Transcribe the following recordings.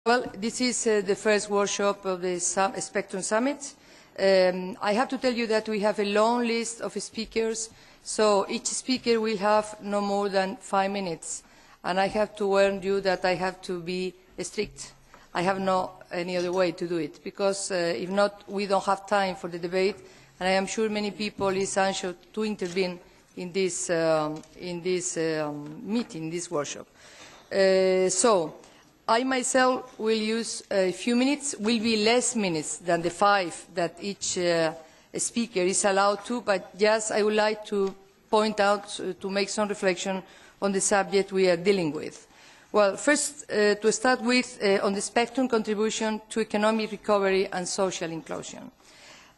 Well, this is the first workshop of the Spectrum Summit. I have to tell you that we have a long list of speakers, so each speaker will have no more than 5 minutes. And I have to warn you that I have to be strict. I have no any other way to do it, because if not, we don't have time for the debate, and I am sure many people is anxious to intervene in this meeting, this workshop. So I myself will use a few minutes, will be less minutes than the 5 that each speaker is allowed to, but yes, I would like to point out, to make some reflection on the subject we are dealing with. Well, first, to start with, on the spectrum contribution to economic recovery and social inclusion.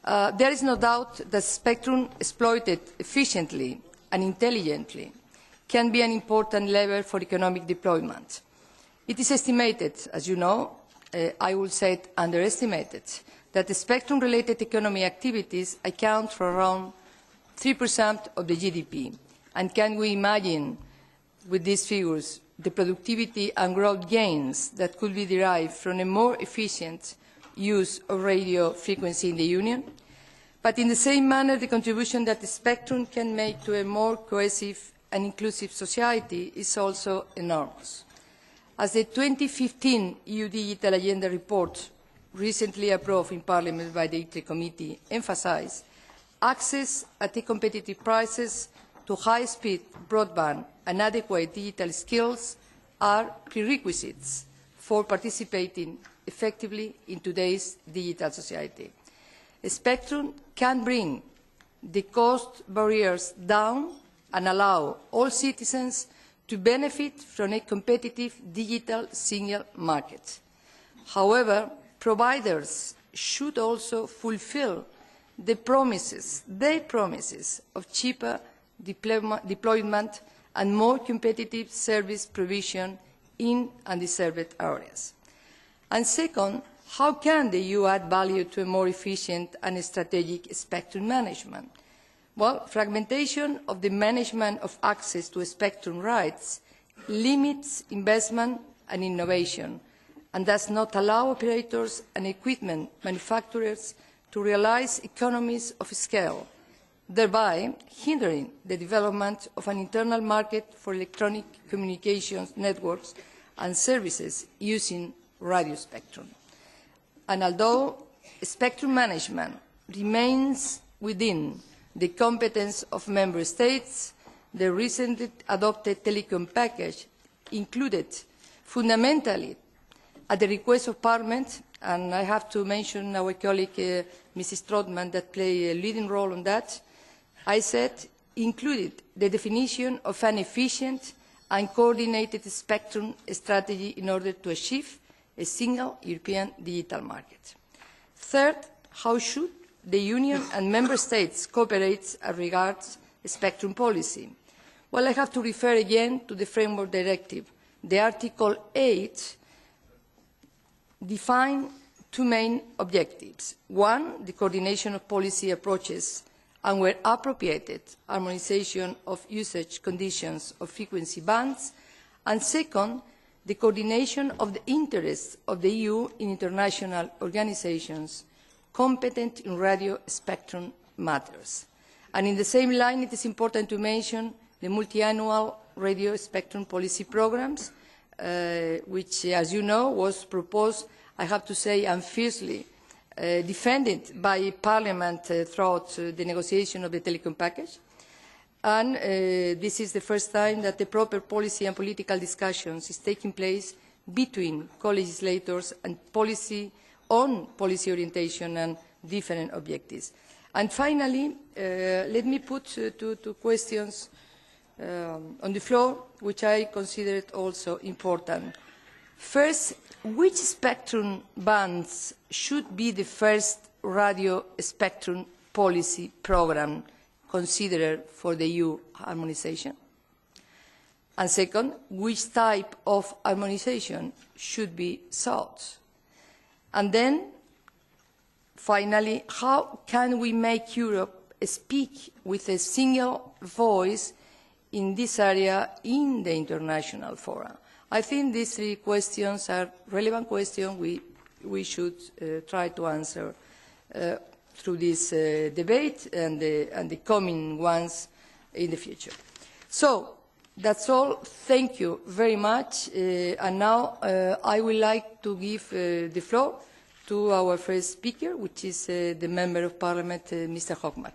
There is no doubt that spectrum exploited efficiently and intelligently can be an important lever for economic deployment. It is estimated, as you know, I would say it underestimated, that the spectrum-related economic activities account for around 3% of the GDP. And can we imagine, with these figures, the productivity and growth gains that could be derived from a more efficient use of radio frequency in the Union? But in the same manner, the contribution that the spectrum can make to a more cohesive and inclusive society is also enormous. As the 2015 EU Digital Agenda report, recently approved in Parliament by the ITRE Committee, emphasised, access at competitive prices to high-speed broadband and adequate digital skills are prerequisites for participating effectively in today's digital society. Spectrum can bring the cost barriers down and allow all citizens to benefit from a competitive digital single market. However, providers should also fulfill their promises of cheaper deployment and more competitive service provision in undeserved areas. And second, how can the EU add value to a more efficient and strategic spectrum management? Well, fragmentation of the management of access to spectrum rights limits investment and innovation, and does not allow operators and equipment manufacturers to realise economies of scale, thereby hindering the development of an internal market for electronic communications networks and services using radio spectrum. And although spectrum management remains within the competence of Member States, the recently adopted telecom package included fundamentally, at the request of Parliament, and I have to mention our colleague Mrs. Strootman that played a leading role on that, I said included the definition of an efficient and coordinated spectrum strategy in order to achieve a single European digital market. Third, how should the Union and Member States cooperate as regards spectrum policy? Well, I have to refer again to the Framework Directive. The Article 8 defines 2 main objectives. One, the coordination of policy approaches and, where appropriate, harmonisation of usage conditions of frequency bands. And second, the coordination of the interests of the EU in international organisations competent in radio spectrum matters. And in the same line, it is important to mention the multi-annual radio spectrum policy programmes, which, as you know, was proposed, I have to say, and fiercely defended by Parliament throughout the negotiation of the telecom package. And this is the first time that the proper policy and political discussions is taking place between co-legislators and on policy orientation and different objectives. And finally, let me put two questions on the floor, which I consider also important. First, which spectrum bands should be the first radio spectrum policy programme considered for the EU harmonisation? And second, which type of harmonisation should be sought? And then, finally, how can we make Europe speak with a single voice in this area in the international fora? I think these three questions are relevant questions we should try to answer through this debate and the coming ones in the future. So, that's all. Thank you very much. And now I would like to give the floor to our first speaker, which is the Member of Parliament, Mr. Hochmark.